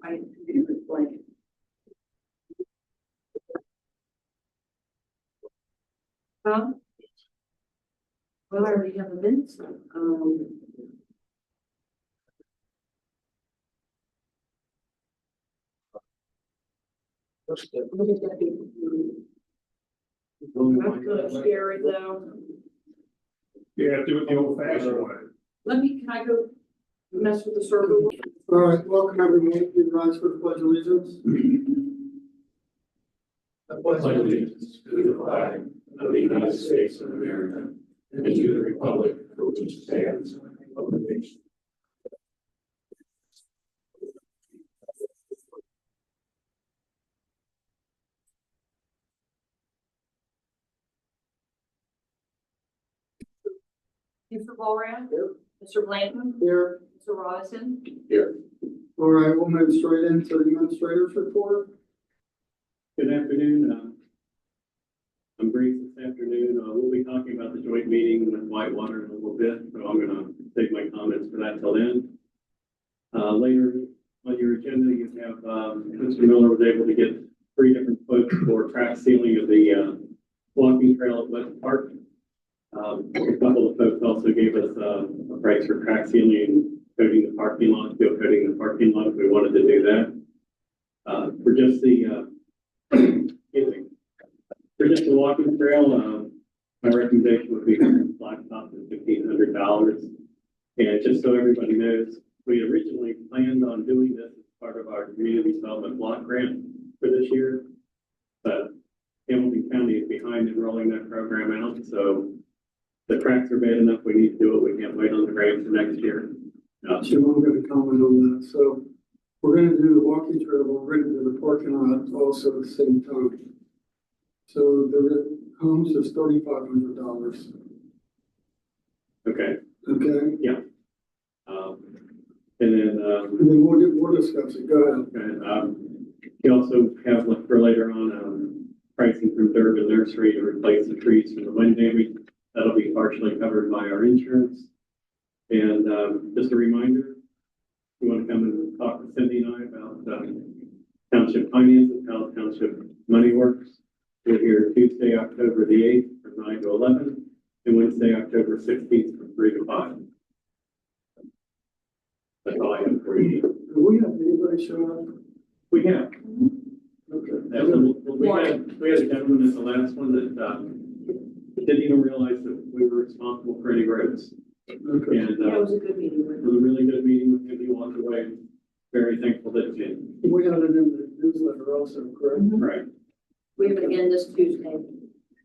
I do it like. Well, I already have a minute. What's the? What is that be? That's good, scary though. Yeah, do it the old fashioned way. Can I go mess with the server? All right, welcome everyone. Please rise for the pledge of allegiance. I Pledge allegiance to the flag of the United States of America and to the republic for which it stands, one nation. Mr. Ballround? Mr. Blanton? Here. Mr. Robinson? Here. All right, we'll move straight into the administrator's report. Good afternoon. I'm brief this afternoon. We'll be talking about the joint meeting with Whitewater in a little bit, so I'm going to take my comments for that till then. Later on your agenda, you have Mr. Miller was able to get 3 different quotes for crack sealing of the walking trail at West Park. A couple of folks also gave us a price for crack sealing, coating the parking lot, steel coating the parking lot if we wanted to do that. For just the For just the walking trail, my recommendation would be blacktop at $1,500. And just so everybody knows, we originally planned on doing this as part of our community development block grant for this year. But Hamilton County is behind in rolling that program out, so the cracks are bad enough. We need to do it. We can't wait on the grant for next year. Jim, I'm going to comment on that. So we're going to do the walking trail, but we're going to do the parking lot also at the same time. So the homes is $3,500. Okay. Okay. Yeah. And then we'll discuss it. Go ahead. okay, you also have for later on pricing from Durbin Nursery to replace the trees from the wind damage. That'll be partially covered by our insurance. And just a reminder, you want to come and talk to Cindy and I about township finances, how township money works. We're here Tuesday, October the 8th from 9 to 11, and Wednesday, October 16th from 3 to 5. That's all I have for you. Do we have anybody show up? We have. Okay. We had a gentleman at the last one that didn't even realize that we were responsible for any roads. Okay. And That was a good meeting. it was a really good meeting with him. He walked away very thankful that he did. We had it in the newsletter also, correct? Right. We have it again this Tuesday.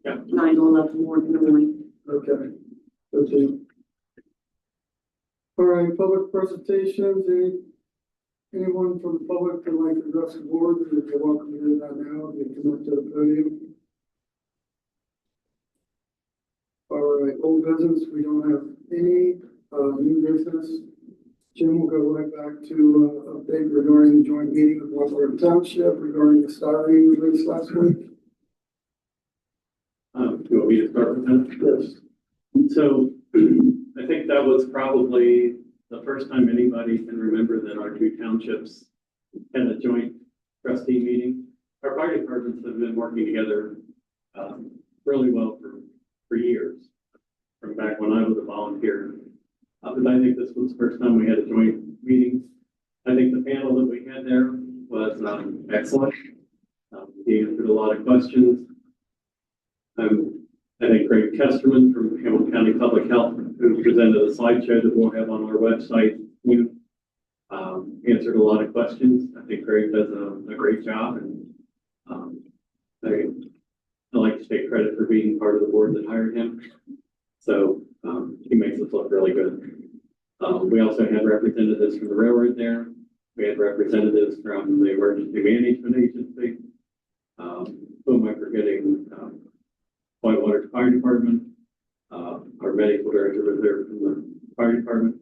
Yeah. 9 to 11 in the morning. Okay. Okay. All right, public presentations. Anyone from the public that like to address the board, you're welcome to do that now. You come up to the podium. All right, old business, we don't have any, new business. Jim will go right back to, update regarding the joint meeting with Whitewater Township regarding the styrene release last week. Do you want me to start with that? Yes. So I think that was probably the first time anybody can remember that our 2 townships had a joint trustee meeting. Our fire departments have been working together really well for years, from back when I was a volunteer. But I think this was the first time we had a joint meeting. I think the panel that we had there was excellent. He answered a lot of questions. I think Greg Kesterman from Hamilton County Public Health, who presented a slideshow that we'll have on our website, answered a lot of questions. I think Greg does a great job, and I like to take credit for being part of the board that hired him. So he makes us look really good. We also had representatives from the railroad there. We had representatives from the Emergency Management Agency. Who am I forgetting? Whitewater Fire Department. Our medical director was there from the fire department.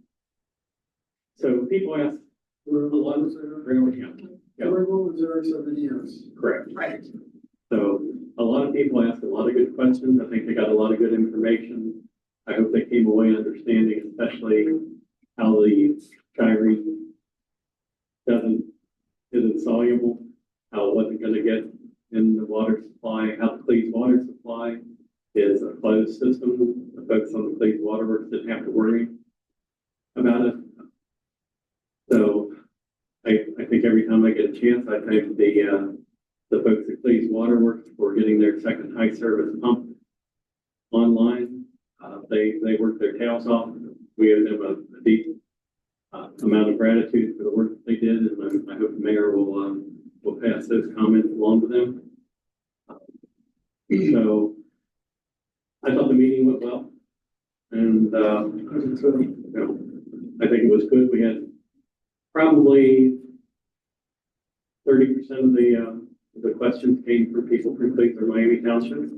So people ask, Were the ones there? railroad, yeah, Everyone was there except for yes. correct. Right. So a lot of people asked a lot of good questions. I think they got a lot of good information. I hope they came away understanding, especially how the styrene doesn't insoluble, how it wasn't gonna get in the water supply, how the Cleves water supply is a closed system. The folks on the Cleves Waterworks didn't have to worry about it. So I think every time I get a chance, I thank the folks at Cleves Waterworks for getting their second high service pump online. They worked their tails off. We owe them a deep amount of gratitude for the work that they did, and I hope the mayor will pass those comments along to them. So I thought the meeting went well, and I think it was good. We had probably 30% of the questions came from people from Cleveland or Miami Township,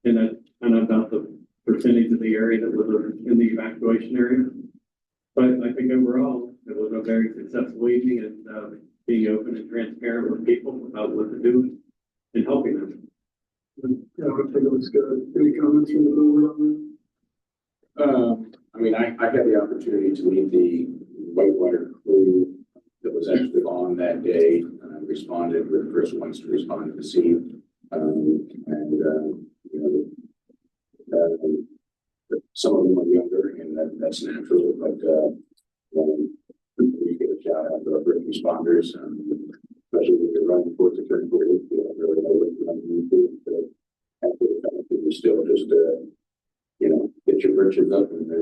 and that's kind of about the percentage of the area that was in the evacuation area. But I think overall, it was a very successful evening, and being open and transparent with people about what to do and helping them. Yeah, I think it was good. Any comments from the board on I mean, I had the opportunity to meet the whitewater crew that was actually on that day, responded, were the first ones to respond to the scene. Some of them are younger, and that's natural, but we get a shout out to our first responders, especially when you're running towards the turn point. You don't really know what you're running into, but after the fact, you still just get your britches up and go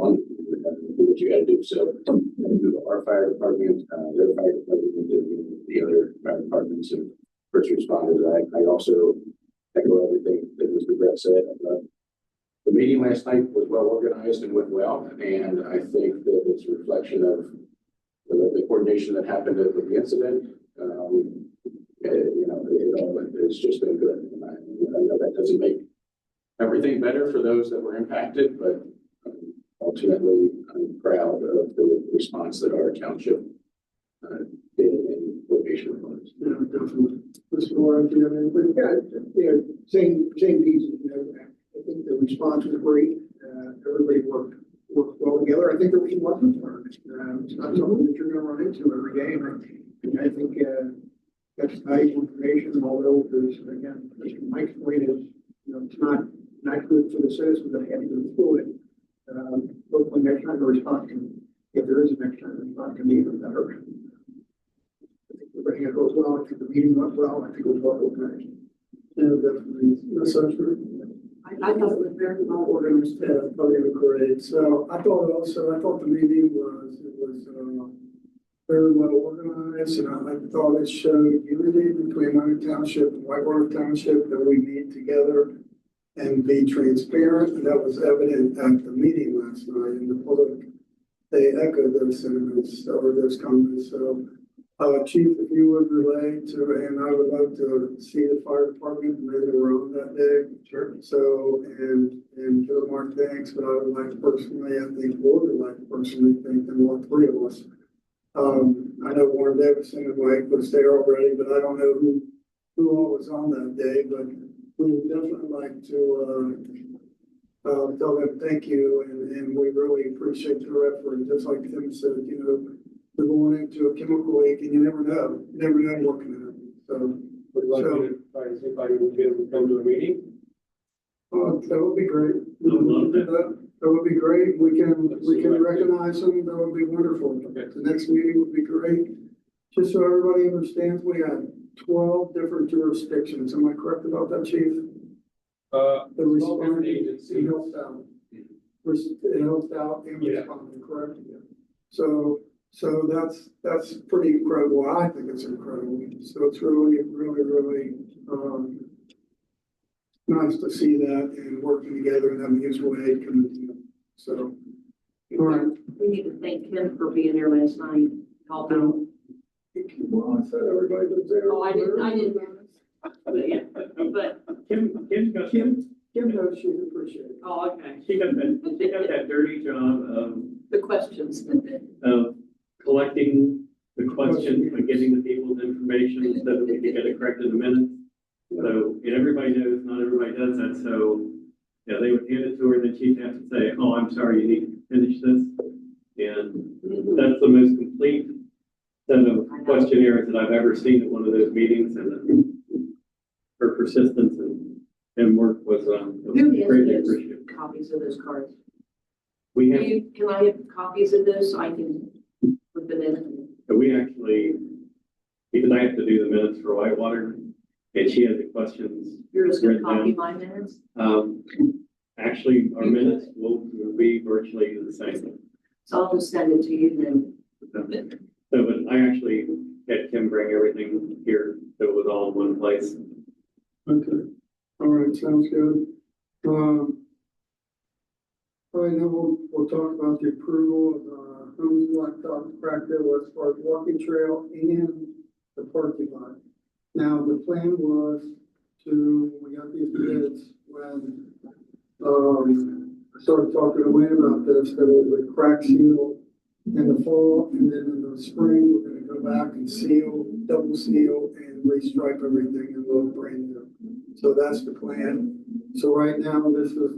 on and do what you got to do. So our fire department, their fire department, the other fire departments and first responders, I also echo everything that Mr. Brett said. The meeting last night was well organized and went well, and I think that it's a reflection of the coordination that happened with the incident. It's just been good. And I know that doesn't make everything better for those that were impacted, but ultimately, I'm proud of the response that our township did in coordination with others. Yeah, definitely. Mr. Warren, do you have anything? Yeah, same piece. I think the response was great. Everybody worked well together. I think there was some lessons learned. It's not something that you're going to run into every day. And I think that's valuable information. Although there's, again, Mike's point is, it's not good for the citizens that have to go through it. Hopefully next time the response if there is a next time the response can be even better. I think everything goes well. I think the meeting went well. I think it was well organized. Yeah, definitely. That's true. I thought it was very well organized. Yeah, probably great. So I thought the meeting was very well organized, and I thought it showed unity between Miami Township and Whitewater Township, that we meet together and be transparent. And that was evident at the meeting last night, and the public, they echoed those sentiments or those comments. So Chief, if you would relay to, and I would like to see the fire department and they were on that day. Sure. So, and give them our thanks, but I would like to personally, I think board would like to personally thank them, all three of us. I know Warren Davidson and Mike was there already, but I don't know who all was on that day, but we would definitely like to tell them thank you, and we really appreciate their effort. Just like Tim said, we're going into a chemical leak, and you never know what can happen. So, Would you like me to try to see if I can get them to come to a meeting? that would be great. Love that. That would be great. We can recognize them. That would be wonderful. Okay. The next meeting would be great. Just so everybody understands, we had 12 different jurisdictions. Am I correct about that, Chief? The responding agencies. It helped out. It helped out and Yeah. responding, correct? So that's pretty incredible. I think it's incredible. So it's really nice to see that and working together and that mutual aid coming. So, all right. We need to thank Kim for being there last night, helping out. Well, I said everybody was there. Oh, I didn't. But yeah, but, Kim's got Kim knows she's appreciated. oh, okay. she got that dirty job The questions. of collecting the questions and getting the people's information so that we can get it corrected in a minute. So, and everybody knows not everybody does that. So, yeah, they would hand it to her, and then she'd have to say, "Oh, I'm sorry, you need to finish this." And that's the most complete set of questionnaires that I've ever seen at one of those meetings, and her persistence and work was Who greatly is appreciated. those copies of those cards? We Can I have copies of those so I can put them in? we actually, because I have to do the minutes for Whitewater, and she had the questions. You're just gonna written copy down. my minutes? Actually, our minutes will be virtually the same. So I'll just send it to you then. So, but I actually had Kim bring everything here, so it was all in one place. Okay, all right, sounds good. All right, now we'll talk about the approval of, Homes Blacktop, Crackdale West Park Walking Trail and the parking lot. Now, the plan was we got these bids when, I started talking to Wayne about this, that we would crack seal in the fall, and then in the spring, we're gonna go back and seal, double seal, and restripe everything and look brand new. So that's the plan. So right now, this is,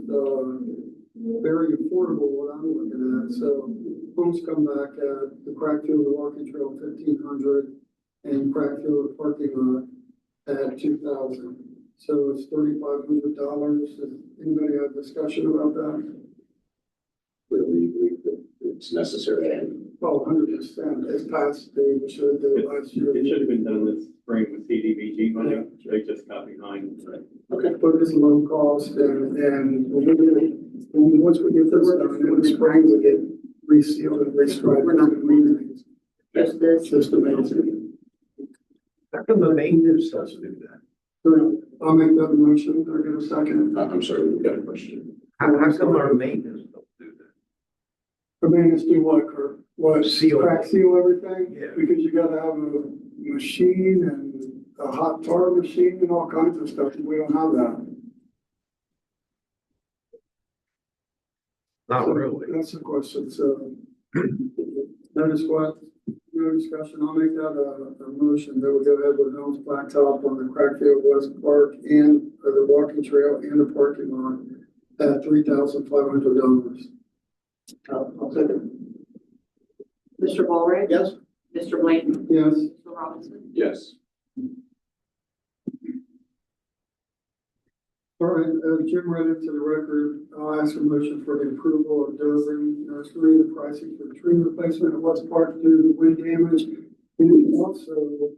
very affordable, what I'm looking at. So homes come back at the Crackfield Walking Trail 1,500 and Crackfield parking lot at 2,000. So it's $3,500. Does anybody have discussion about that? Whether we agree that it's necessary. Oh, 100%. It's past the, we should have done it last year. It should have been done this spring with CDBG money. They just got behind. Okay. But it's low cost and we'll get it, and once we get this done, in the spring, we get resealed and restriped. We're not doing Just this? It's just amazing. How come the maintenance doesn't do that? So I'll make that motion. I'll get a second. I'm sorry, we've got a question. How come our maintenance don't do that? I mean, it's do what, Kurt? What, Seal. crack seal everything? Yeah. Because you gotta have a machine and a hot tar machine and all kinds of stuff. We don't have that. Not So really. That's the question, so. Notice what, no discussion, I'll make that a motion that we go ahead with Helms Blacktop on the Crackfield West Park and, or the walking trail and the parking lot at $3,500. I'll take it. Mr. Ballray? Yes. Mr. Blanton? Yes, Mr. Robinson? Yes. all right, Jim read it to the record, I'll ask a motion for the approval of Dover Nursery, the pricing for the tree replacement at West Park due to wind damage. And also,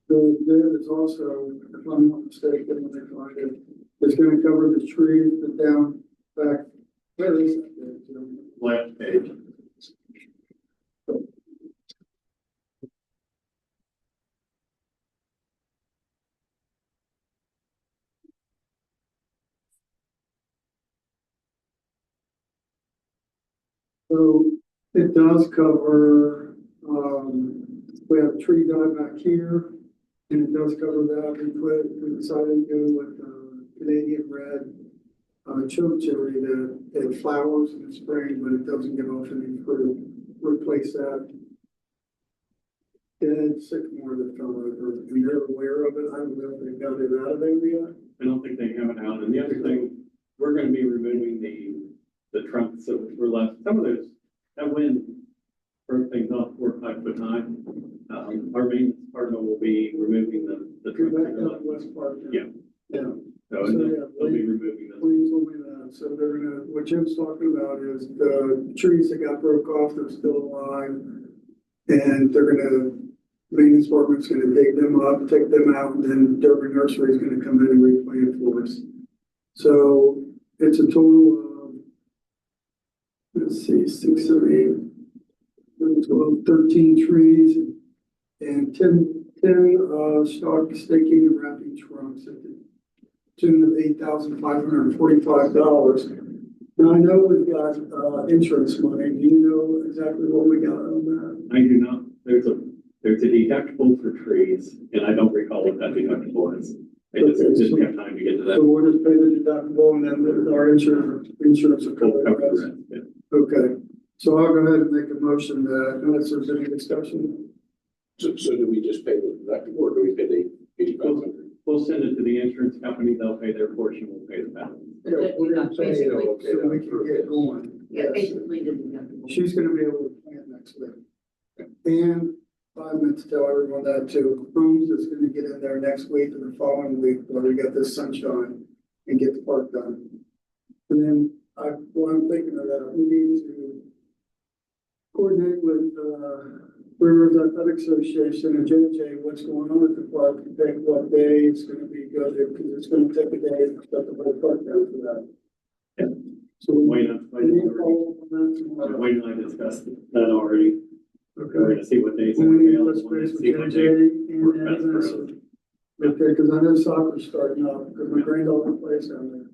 the bid is also, if I'm not mistaken, when they find it, it's gonna cover the trees, the down back. Where is it? Last page. So it does cover, we have a tree dye back here, and it does cover that. We decided to go with, Canadian red, choke cherry that it flowers in the spring, but it doesn't give off any fruit. Replace that. And sycamore that fell over, and they're aware of it. I don't know if they got it out of there yet. I don't think they have it out. And the other thing, we're gonna be removing the trunks that were left. Some of those, that wind broke things off 4 or 5 foot high. Our main partner will be removing the Go trunks back that are down left. to West Park. Yeah. Yeah. So So, they'll yeah, they'll be removing those. Lee told me that, so they're gonna, what Jim's talking about is the trees that got broke off, they're still alive. And they're gonna, maintenance department's gonna dig them up, take them out, and then Dover Nursery is gonna come in and replant for us. So it's a total of, let's see, 6, 7, 8, 12, 13 trees and 10 stock staking and wrapping trunks at the tune of $8,545. Now, I know we've got, insurance money. Do you know exactly what we got on that? I do not, there's a deductible for trees, and I don't recall what that deductible is. I just Okay, didn't so- have time to get to So that. we'll just pay the deductible and then our insurance will cover We'll cover the the rest. rest, yeah. Okay, so I'll go ahead and make a motion that, unless there's any discussion. So do we just pay the deductible or do we pay the 8,500? We'll send it to the insurance company, they'll pay their portion, we'll pay the balance. We're gonna say, Basically, so we can get going. yeah, basically the deductible. She's gonna be able to plant next week. And 5 minutes to tell everyone that too. Holmes is gonna get in there next week and the following week where we get this sunshine and get the park done. And then what I'm thinking of that, we need to coordinate with, Rivers Athletic Association and JJ, what's going on with the park, and pick what day it's gonna be good, because it's gonna take a day to shut the whole park down for that. Yeah. So we Wayne need to and follow up on that tomorrow. I discussed that already. We're Okay. gonna see what days We are need to available. touch base with See what JJ days work and best for us. Vanessa. Okay, because I know soccer's starting up, because my granddaughter plays down there.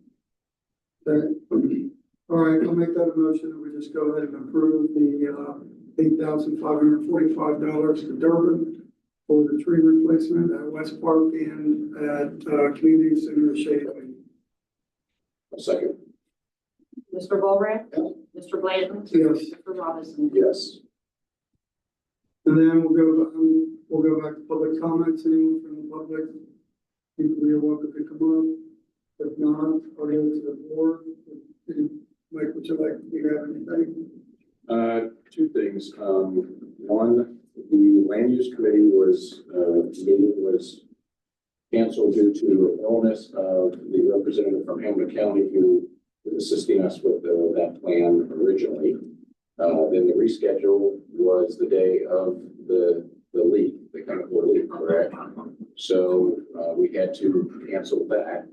Okay. All right, I'll make that a motion, and we just go ahead and approve the, $8,545 to Durban for the tree replacement at West Park and at, Community Center Shady Lane. A second. Mr. Volrath? Mr. Blanton? Yes. Mr. Robinson? Yes. And then we'll go back to public comments, anyone from the public, people you're welcome to come up. If not, I'll go to the board. Mike, would you like, do you have anything? Two things. One, the land use committee meeting was canceled due to illness of the representative from Hamilton County who was assisting us with that plan originally. Then the reschedule was the day of the leak, the chemical leak, correct? So we had to cancel that.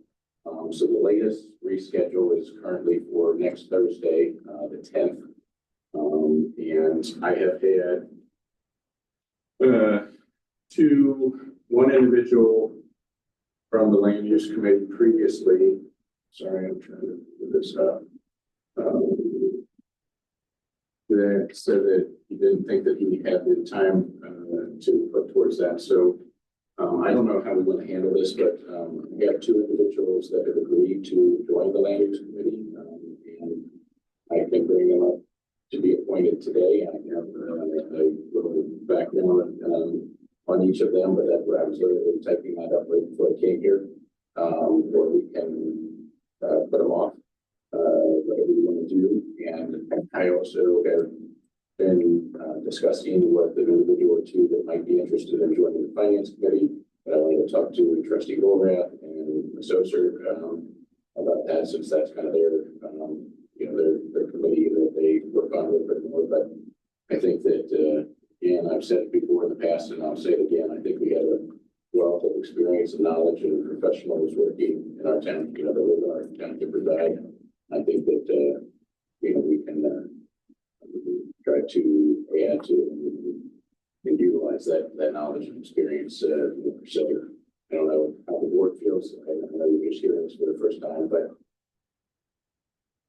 So the latest reschedule is currently for next Thursday, the 10th. And I have had one individual from the land use committee previously. Sorry, I'm trying to do this up. That said that he didn't think that he had the time to put towards that. So I don't know how we want to handle this, but we have two individuals that have agreed to join the land use committee. And I can bring them up to be appointed today. I have a little background on each of them, but that's where I was literally typing that up right before I came here. Or we can put them off, whatever you want to do. And I also have been discussing with an individual or two that might be interested in joining the finance committee. But I wanted to talk to Trustee Golrath and Associate about that, since that's kind of their their committee that they work on a little bit more. But I think that again, I've said it before in the past, and I'll say it again. I think we have a wealth of experience and knowledge and professionals working in our town. That live in our town to reside. I think that we can try to add to and utilize that knowledge and experience. So I don't know how the board feels. I know you're just hearing this for the first time, but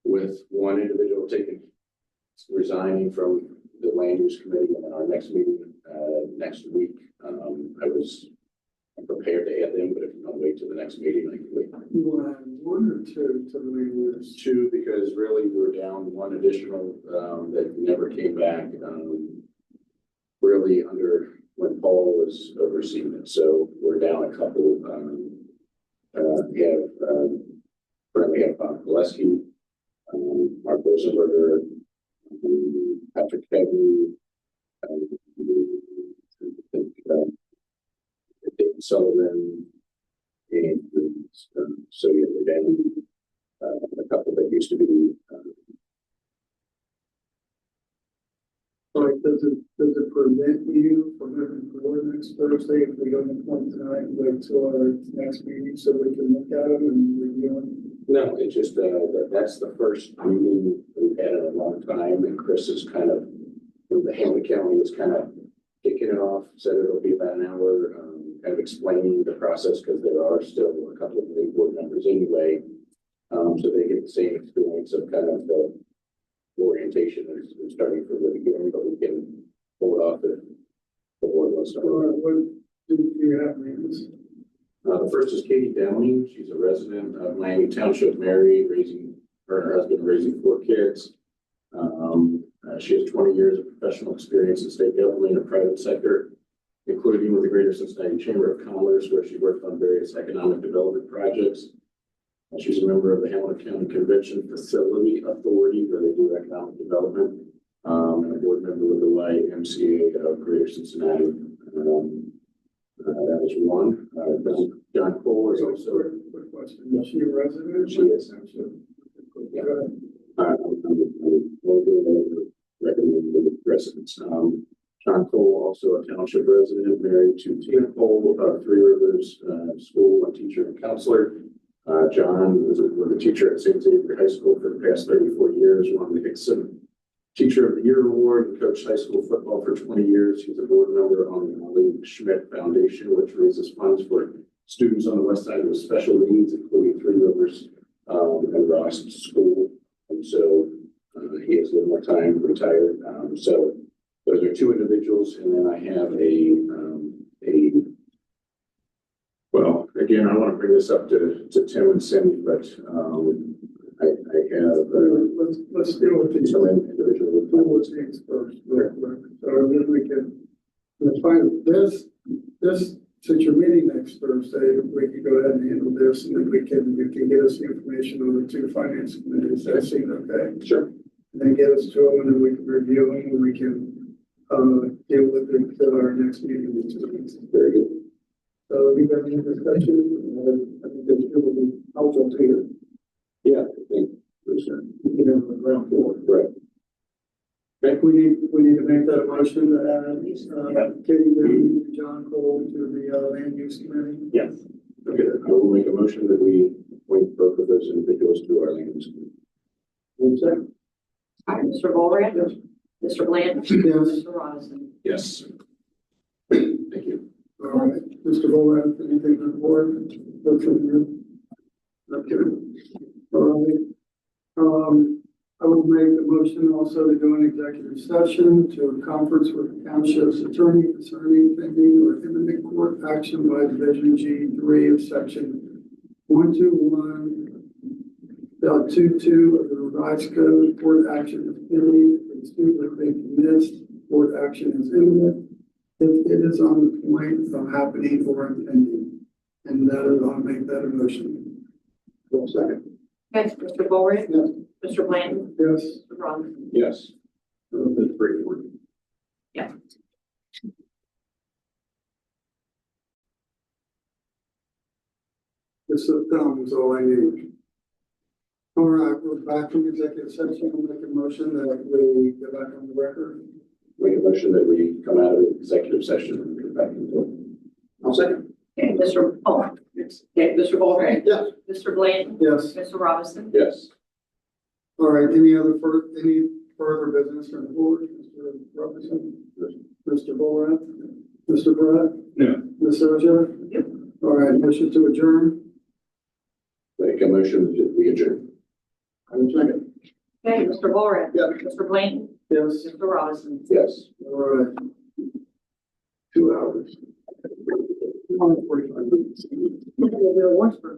with one individual resigning from the land use committee in our next meeting next week, I was prepared to add them, but if you want to wait till the next meeting, I can wait. You want to add one or two to the mailing list? Two, because really we're down one additional that never came back. Really under when Paul was overseeing it, so we're down a couple. We have Gillespie, Mark Rosenberger, Patrick Kevin, David Sullivan, and so yeah, we're down a couple that used to be. Like, does it prevent you from moving forward next Thursday if we don't appoint tonight and wait till our next meeting so we can look at them and review them? No, it's just that's the first meeting we've had in a long time, and Chris is kind of, the Hamilton County is kind of kicking it off, said it'll be about an hour, kind of explaining the process, because there are still a couple of new board members anyway, so they get the same experience of kind of the orientation is starting from the beginning, but we can pull it off if the board wants to. Or what do you have names? The first is Katie Downing. She's a resident of Miami Township, married, her husband raising 4 kids. She has 20 years of professional experience in state government and private sector, including with the Greater Cincinnati Chamber of Commerce, where she worked on various economic development projects. She's a member of the Hamilton County Convention Facility Authority, where they do economic development. and a board member with the YMCA of Greater Cincinnati. That is one. John Cole is also. Quick question, is she a resident? She is. Go ahead. I'm recommending the residents. John Cole, also a township resident, married to Tina Cole of Three Rivers School, a teacher and counselor. John was a teacher at St. Xavier High School for the past 34 years, won the Hickson Teacher of the Year Award, and coached high school football for 20 years. He's a board member on the Lee Schmidt Foundation, which raises funds for students on the west side with special needs, including Three Rivers and Ross School. And so he has a little more time retired. So those are two individuals, and then I have well, again, I want to bring this up to Tim and Cindy, but I have Let's deal with these some individual. things first, real quick. So then we can, let's find this, since you're meeting next Thursday, we can go ahead and handle this, and then you can get us the information on the two finance committees. That seems okay? Sure. And then get us to them, and then we can review them, and we can deal with it at our next meeting. Very good. So we got any discussion? I think that it will be helpful to you. Yeah, I think there's a You know, the ground floor. right. We need to make that a motion to add, Katie Lee and John Cole to the land use committee. Yes. Okay, I will make a motion that we appoint both of those individuals to our land use committee. One second. All right, Mr. Volrad? Yes. Mr. Bland? Yes. Mr. Robinson? Yes. Thank you. All right, Mr. Volrad, anything on the board? Look from you. Okay. All right. I will make a motion also to go in executive session to a conference with the township's attorney concerning pending or imminent court action by Division G3 of Section 121.22 of the revised code. Court action is pending. If the student has been missed, court action is imminent if it is on the point of happening or impending. And that is, I'll make that a motion. One second. Okay, Mr. Volrad? Yes. Mr. Bland? Yes. Mr. Robinson? Yes. The three for you. Yeah. Just the thumb is all I need. All right, we're back from executive session. I'll make a motion that we go back on the record. Make a motion that we come out of the executive session and get back into it. I'll second. Okay, Mr. Volrad? Yes. Mr. Bland? Yes. Mr. Robinson? Yes. All right, any further business from the board? Mr. Robinson? Mr. Borat? Mr. Brett? No. Ms. Oja? Yep. All right, motion to adjourn. Make a motion that we adjourn. I will second. Okay, Mr. Volrad? Yeah. Mr. Bland? Yes. Mr. Robinson? Yes. All right. 2 hours. 1:45 minutes. Once for